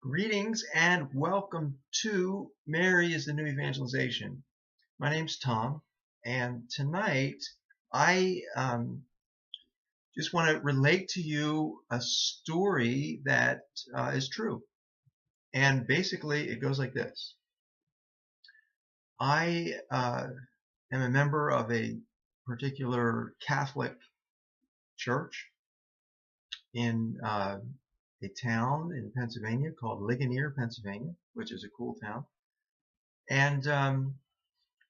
Greetings and welcome to Mary is the New Evangelization. My name's Tom, and tonight I just want to relate to you a story that is true. And basically, it goes like this. I am a member of a particular Catholic church in a town in Pennsylvania called Ligonier, Pennsylvania, which is a cool town. And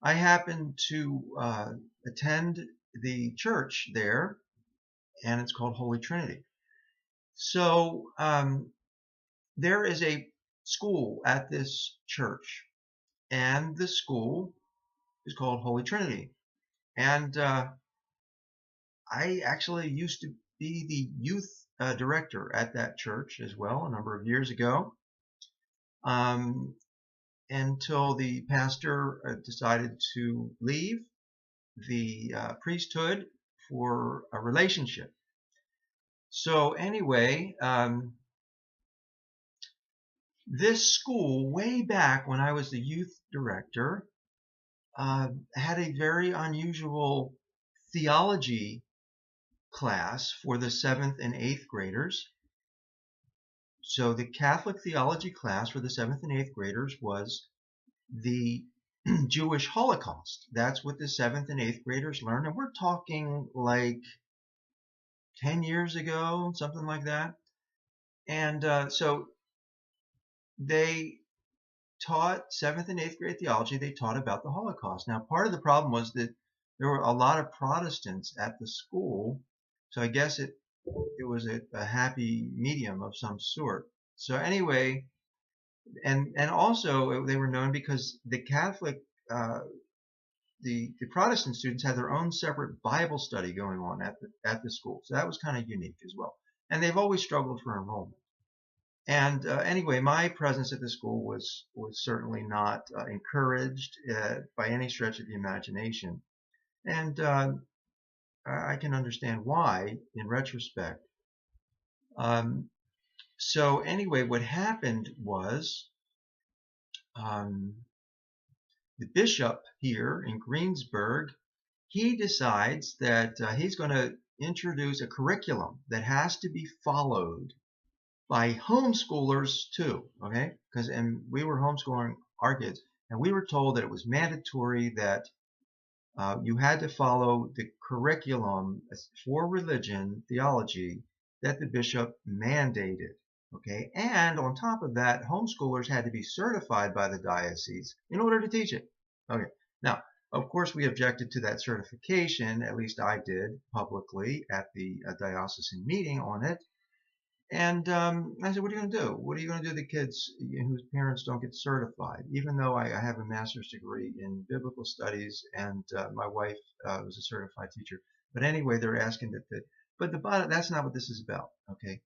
I happened to attend the church there, and it's called Holy Trinity. So there is a school at this church, and the school is called Holy Trinity. And I actually used to be the youth director at that church as well a number of years ago. Until the pastor decided to leave the priesthood for a relationship. So anyway, this school, way back when I was the youth director, had a very unusual theology class for the 7th and 8th graders. So the Catholic theology class for the 7th and 8th graders was the Jewish Holocaust. That's what the 7th and 8th graders learned, and we're talking like 10 years ago, something like that. And so they taught 7th and 8th grade theology. They taught about the Holocaust. Now, part of the problem was that there were a lot of Protestants at the school, so I guess it was a happy medium of some sort. So anyway, and also they were known because the Catholic the Protestant students had their own separate Bible study going on at the school, so that was kind of unique as well. And they've always struggled for enrollment. And anyway, my presence at the school was certainly not encouraged by any stretch of the imagination, and I can understand why in retrospect. So anyway, what happened was the bishop here in Greensburg, he decides that he's going to introduce a curriculum that has to be followed by homeschoolers too, okay? And we were homeschooling our kids, and we were told that it was mandatory that you had to follow the curriculum for religion, theology, that the bishop mandated, okay? And on top of that, homeschoolers had to be certified by the diocese in order to teach it, okay? Now, of course, we objected to that certification, at least I did publicly at the diocesan meeting on it. And I said, what are you going to do? What are you going to do to the kids whose parents don't get certified? Even though I have a master's degree in biblical studies and my wife was a certified teacher. But anyway, they're asking but the bottom, that's not what this is about, okay?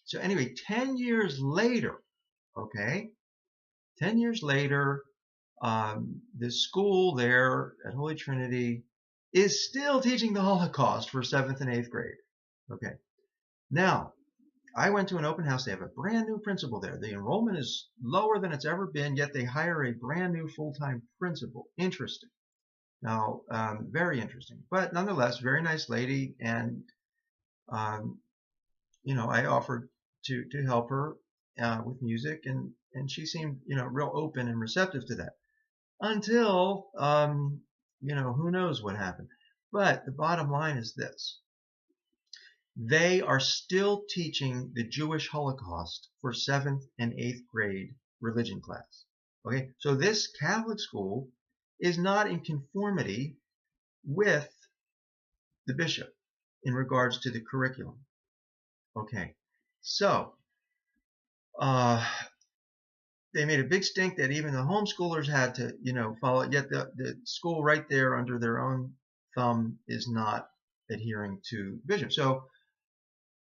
So anyway, 10 years later, okay? 10 years later, the school there at Holy Trinity is still teaching the Holocaust for 7th and 8th grade, okay? Now, I went to an open house. They have a brand new principal there. The enrollment is lower than it's ever been, yet they hire a brand new full-time principal. Interesting. Now, very interesting. But nonetheless, very nice lady. And, I offered to help her with music, and she seemed, real open and receptive to that. Until, who knows what happened. But the bottom line is this. They are still teaching the Jewish Holocaust for 7th and 8th grade religion class. Okay, so this Catholic school is not in conformity with the bishop in regards to the curriculum. Okay, so they made a big stink that even the homeschoolers had to, follow it. Yet the school right there under their own thumb is not adhering to the bishop. So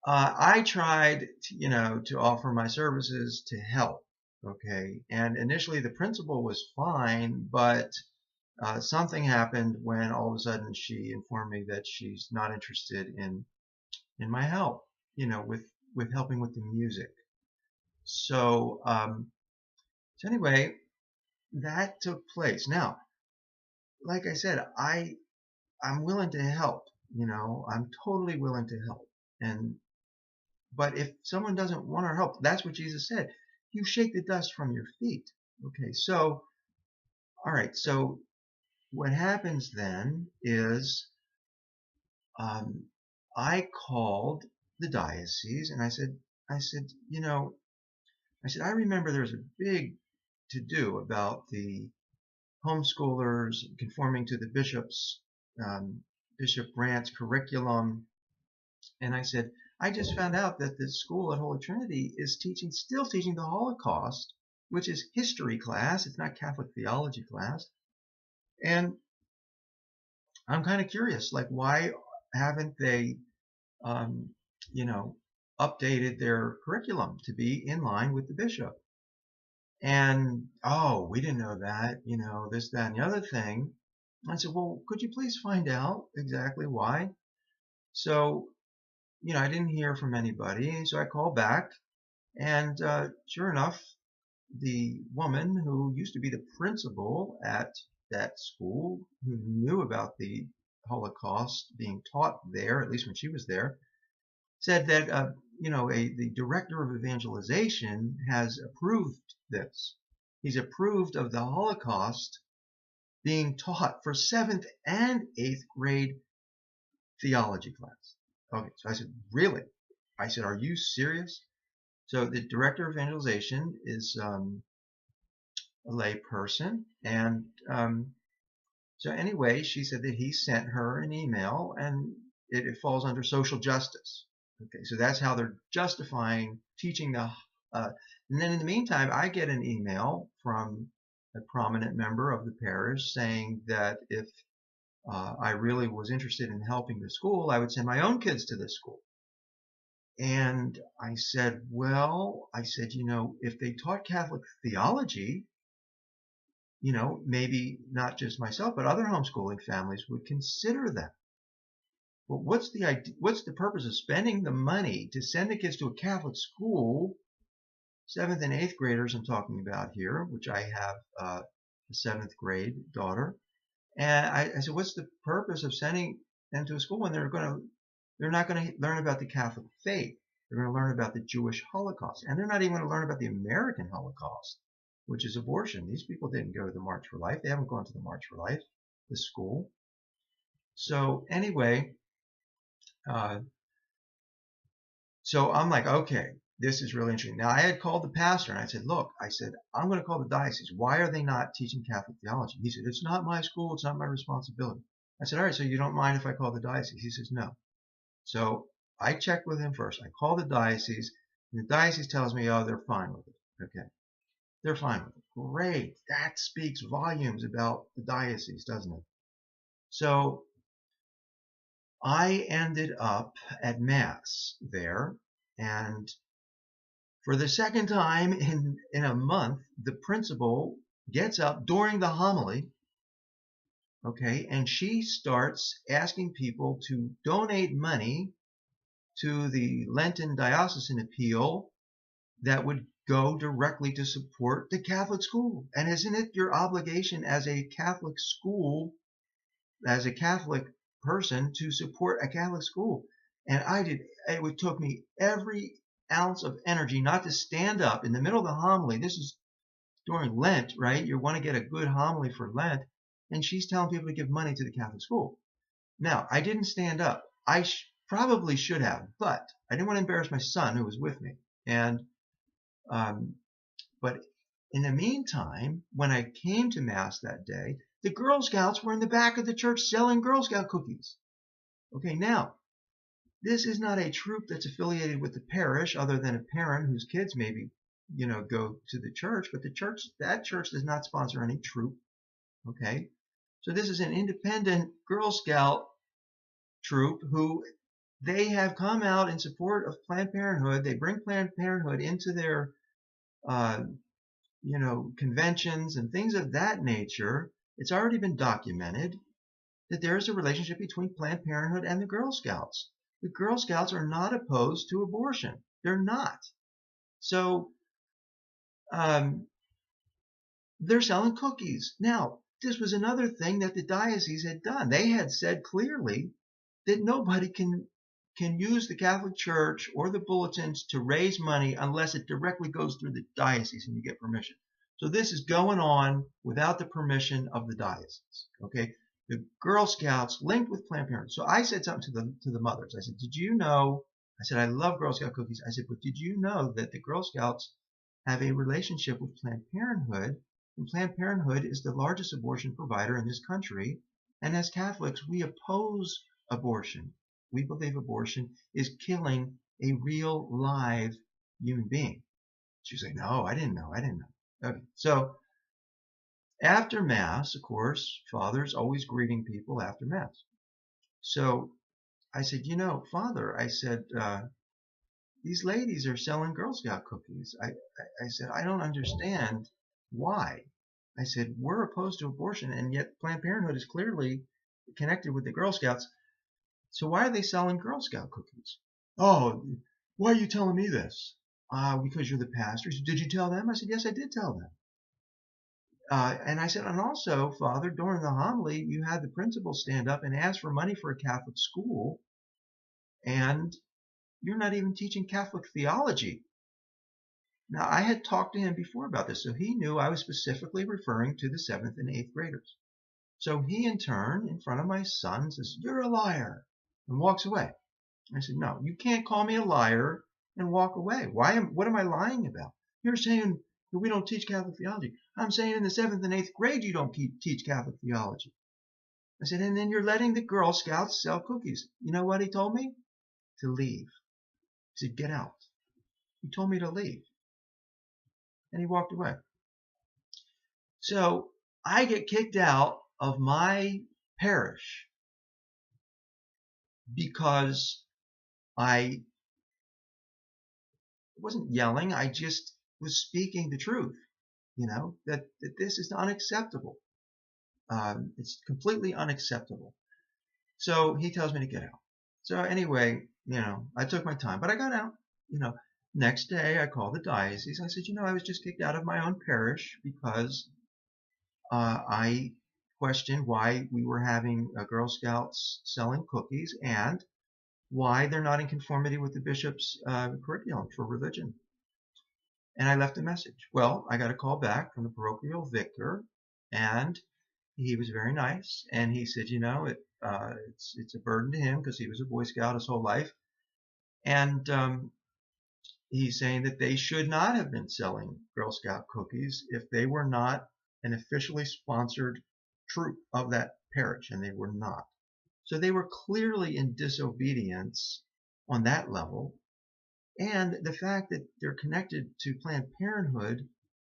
I tried, to offer my services to help, okay? And initially the principal was fine, but something happened when all of a sudden she informed me that she's not interested in my help, with helping with the music. So anyway, that took place. Now, like I said, I'm willing to help. I'm totally willing to help. And but if someone doesn't want our help, that's what Jesus said. You shake the dust from your feet. Okay, so all right. So what happens then is um, I called the diocese and I said, I remember there was a big to do about the homeschoolers conforming to the Bishop Brandt's curriculum. And I said, I just found out that the school at Holy Trinity is still teaching the Holocaust, which is history class. It's not Catholic theology class. And I'm kind of curious, like, why haven't they, um, you know, updated their curriculum to be in line with the bishop? And, oh, we didn't know that, this, that, and the other thing. I said, well, could you please find out exactly why? So, I didn't hear from anybody. So I called back, and sure enough, the woman who used to be the principal at that school, who knew about the Holocaust being taught there, at least when she was there, said that the director of evangelization has approved this. He's approved of the Holocaust being taught for 7th and 8th grade theology class. Okay, so I said, really? I said, are you serious? So the director of evangelization is a lay person, and so anyway, she said that he sent her an email, and it falls under social justice. Okay, so that's how they're justifying teaching the. And then in the meantime, I get an email from a prominent member of the parish saying that if I really was interested in helping the school, I would send my own kids to this school. And I said, well, if they taught Catholic theology, maybe not just myself, but other homeschooling families would consider that. But what's the idea? What's the purpose of spending the money to send the kids to a Catholic school, 7th and 8th graders I'm talking about here, which I have a 7th grade daughter. And I said, what's the purpose of sending them to a school when they're not going to learn about the Catholic faith? They're going to learn about the Jewish Holocaust, and they're not even going to learn about the American Holocaust, which is abortion. These people didn't go to the March for Life. They haven't gone to the March for Life, the school. So anyway, so I'm like, okay, this is really interesting. Now, I had called the pastor, and I said, look, I'm going to call the diocese. Why are they not teaching Catholic theology? He said, it's not my school. It's not my responsibility. I said, all right, so you don't mind if I call the diocese? He says, no. So I checked with him first. I called the diocese, and the diocese tells me, oh, they're fine with it. Okay. They're fine with it. Great. That speaks volumes about the diocese, doesn't it? So I ended up at Mass there, and for the second time in a month, the principal gets up during the homily, okay, and she starts asking people to donate money to the Lenten diocesan appeal that would go directly to support the Catholic school. And isn't it your obligation as a Catholic school, as a Catholic person, to support a Catholic school? And it took me every ounce of energy not to stand up in the middle of the homily. This is during Lent, right? You want to get a good homily for Lent. And she's telling people to give money to the Catholic school. Now, I didn't stand up. I probably should have, but I didn't want to embarrass my son who was with me. And but in the meantime, when I came to Mass that day, the Girl Scouts were in the back of the church selling Girl Scout cookies. Okay, now, this is not a troop that's affiliated with the parish, other than a parent whose kids maybe, go to the church, but that church does not sponsor any troop. Okay, so this is an independent Girl Scout troop who they have come out in support of Planned Parenthood. They bring Planned Parenthood into their conventions and things of that nature. It's already been documented that there is a relationship between Planned Parenthood and the Girl Scouts. The Girl Scouts are not opposed to abortion. They're not. So um, they're selling cookies. Now, this was another thing that the diocese had done. They had said clearly that nobody can use the Catholic Church or the bulletins to raise money unless it directly goes through the diocese and you get permission. So this is going on without the permission of the diocese. Okay, the Girl Scouts linked with Planned Parenthood. So I said something to the mothers. I said, "Did you know?" I said, "I love Girl Scout cookies." I said, "But did you know that the Girl Scouts have a relationship with Planned Parenthood? And Planned Parenthood is the largest abortion provider in this country. And as Catholics, we oppose abortion. We believe abortion is killing a real live human being." She's like, "No, I didn't know. I didn't know." Okay. So after Mass, of course, Father's always greeting people after Mass. So I said, Father, I said, these ladies are selling Girl Scout cookies. I said, I don't understand why. I said, we're opposed to abortion, and yet Planned Parenthood is clearly connected with the Girl Scouts. So why are they selling Girl Scout cookies? "Oh, why are you telling me this?" Because you're the pastor." "Did you tell them?" I said, "Yes, I did tell them." And I said, "And also, Father, during the homily, you had the principal stand up and ask for money for a Catholic school, and you're not even teaching Catholic theology." Now, I had talked to him before about this, so he knew I was specifically referring to the 7th and 8th graders. So he, in turn, in front of my son, says, "You're a liar," and walks away. I said, "No, you can't call me a liar and walk away. What am I lying about? You're saying that we don't teach Catholic theology. I'm saying in the 7th and 8th grade you don't teach Catholic theology." I said, "And then you're letting the Girl Scouts sell cookies." You know what he told me? To leave. He said, "Get out." He told me to leave. And he walked away. So I get kicked out of my parish because I wasn't yelling. I just was speaking the truth, that this is unacceptable. It's completely unacceptable. So he tells me to get out. So anyway, I took my time, but I got out. Next day I called the diocese. I said, I was just kicked out of my own parish because I questioned why we were having Girl Scouts selling cookies and why they're not in conformity with the bishop's curriculum for religion. And I left a message. Well, I got a call back from the parochial vicar, and he was very nice. And he said, it's a burden to him because he was a Boy Scout his whole life. And he's saying that they should not have been selling Girl Scout cookies if they were not an officially sponsored troop of that parish, and they were not. So they were clearly in disobedience on that level. And the fact that they're connected to Planned Parenthood,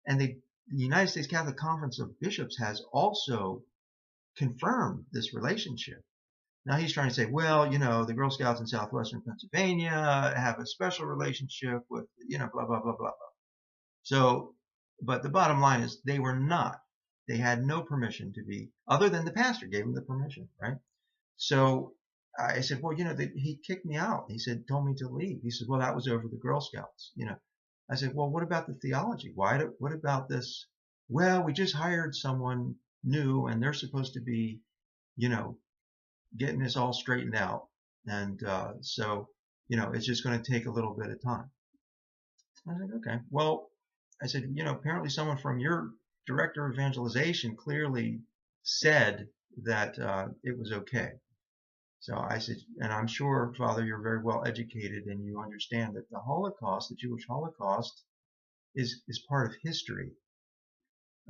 and the United States Catholic Conference of Bishops has also confirmed this relationship. Now he's trying to say, well, the Girl Scouts in southwestern Pennsylvania have a special relationship with, blah, blah, blah, blah, blah. So, but the bottom line is they were not. They had no permission to be, other than the pastor gave them the permission, right? So I said, well, he kicked me out. He said, told me to leave. He said, well, that was over the Girl Scouts. I said, well, what about the theology? What about this? Well, we just hired someone new, and they're supposed to be, getting this all straightened out. And so, it's just going to take a little bit of time. I was like, okay. Well, I said, apparently someone from your director of evangelization clearly said that it was okay. So I said, and I'm sure, Father, you're very well educated and you understand that the Holocaust, the Jewish Holocaust, is part of history.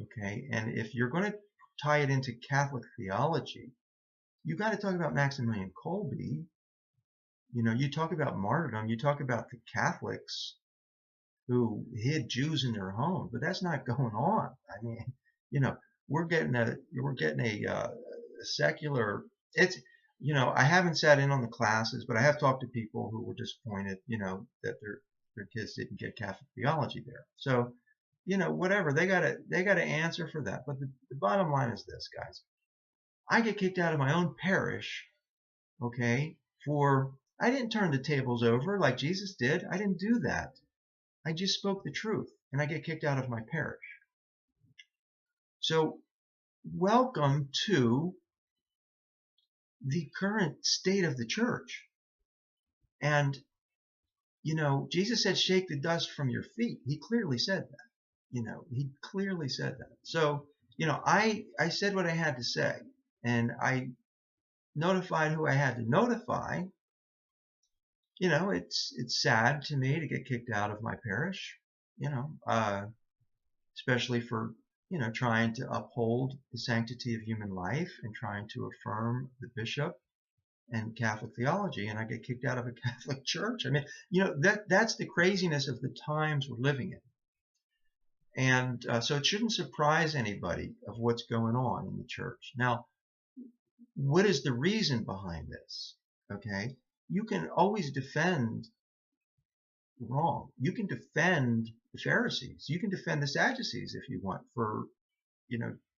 Okay, and if you're going to tie it into Catholic theology, you got to talk about Maximilian Kolbe. You talk about martyrdom, you talk about the Catholics who hid Jews in their homes, but that's not going on. I mean, we're getting a secular. It's I haven't sat in on the classes, but I have talked to people who were disappointed, that their kids didn't get Catholic theology there. So, whatever, they gotta answer for that. But the bottom line is this, guys. I get kicked out of my own parish, okay, I didn't turn the tables over like Jesus did. I didn't do that. I just spoke the truth. and I get kicked out of my parish. So welcome to the current state of the church. And, Jesus said, shake the dust from your feet. He clearly said that. He clearly said that. So, I said what I had to say, and I notified who I had to notify. It's sad to me to get kicked out of my parish, especially for, trying to uphold the sanctity of human life and trying to affirm the bishop and Catholic theology, and I get kicked out of a Catholic church. I mean, that's the craziness of the times we're living in. And so it shouldn't surprise anybody of what's going on in the church. Now, what is the reason behind this? Okay, you can always defend wrong. You can defend the Pharisees. You can defend the Sadducees if you want for,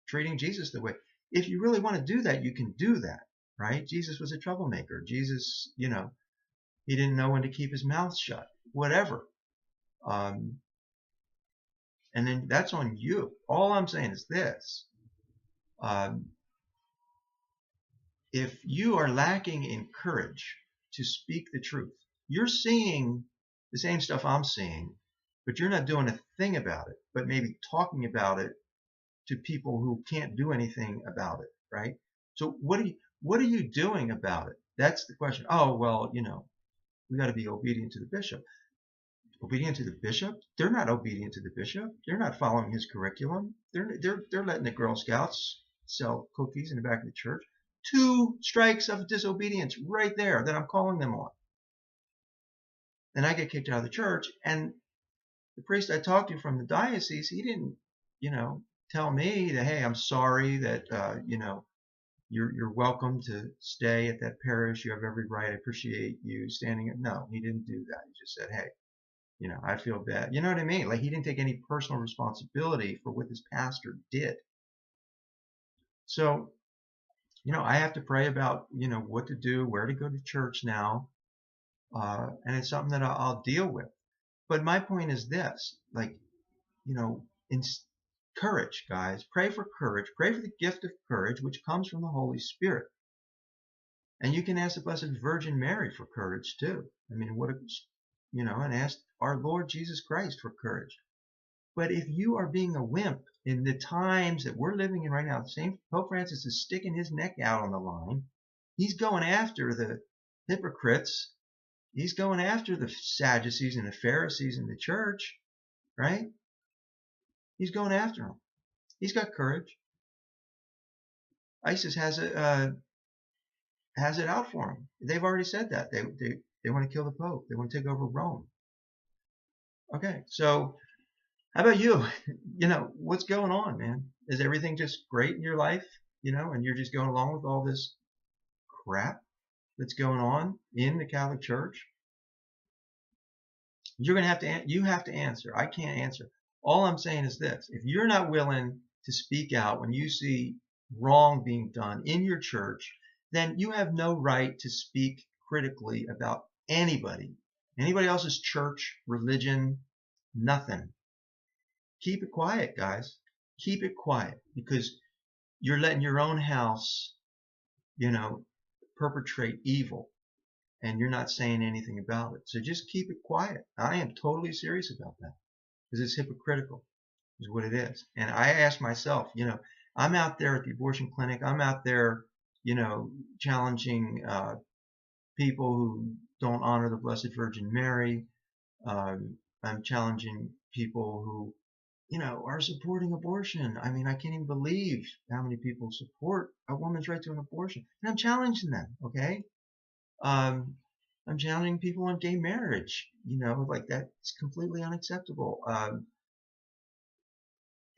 treating Jesus the way. If you really want to do that, you can do that, right? Jesus was a troublemaker. Jesus, he didn't know when to keep his mouth shut, whatever. And then that's on you. All I'm saying is this. If you are lacking in courage to speak the truth, you're seeing the same stuff I'm seeing, but you're not doing a thing about it, but maybe talking about it to people who can't do anything about it, right? So what are you doing about it? That's the question. Oh, well, we got to be obedient to the bishop. Obedient to the bishop? They're not obedient to the bishop. They're not following his curriculum. They're letting the Girl Scouts sell cookies in the back of the church. 2 strikes of disobedience right there that I'm calling them on. Then I get kicked out of the church, and the priest I talked to from the diocese, he didn't, tell me that, hey, I'm sorry that, you're welcome to stay at that parish. You have every right. I appreciate you standing. No, he didn't do that. He just said, hey, I feel bad. You know what I mean? Like, he didn't take any personal responsibility for what this pastor did. So, I have to pray about, what to do, where to go to church now. And it's something that I'll deal with. But my point is this, like, in courage, guys, pray for courage, pray for the gift of courage, which comes from the Holy Spirit. And you can ask the Blessed Virgin Mary for courage too. I mean, and ask our Lord Jesus Christ for courage. But if you are being a wimp in the times that we're living in right now, St. Pope Francis is sticking his neck out on the line. He's going after the hypocrites. He's going after the Sadducees and the Pharisees in the church, right? He's going after them. He's got courage. ISIS has it out for him. They've already said that. They want to kill the Pope. They want to take over Rome. Okay, so how about you? What's going on, man? Is everything just great in your life? And you're just going along with all this crap that's going on in the Catholic Church? You have to answer. I can't answer. All I'm saying is this. If you're not willing to speak out when you see wrong being done in your church, then you have no right to speak critically about anybody else's church, religion, nothing. Keep it quiet, guys. Keep it quiet, because you're letting your own house, perpetrate evil, and you're not saying anything about it. So just keep it quiet. I am totally serious about that, because it's hypocritical, is what it is. And I ask myself, I'm out there at the abortion clinic. I'm out there, challenging people who don't honor the Blessed Virgin Mary. I'm challenging people who, are supporting abortion. I mean, I can't even believe how many people support a woman's right to an abortion. And I'm challenging them, okay? I'm challenging people on gay marriage, like that's completely unacceptable.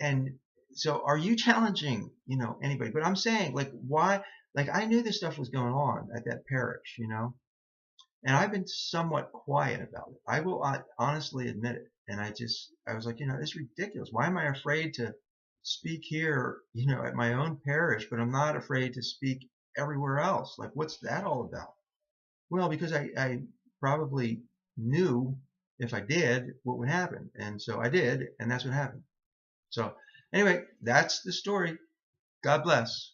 And so are you challenging, anybody? But I'm saying, like, why? Like, I knew this stuff was going on at that parish, and I've been somewhat quiet about it. I will honestly admit it. And I was like, it's ridiculous. Why am I afraid to speak here, at my own parish, but I'm not afraid to speak everywhere else? Like, what's that all about? Well, because I probably knew if I did, what would happen? And so I did, and that's what happened. So anyway, that's the story. God bless.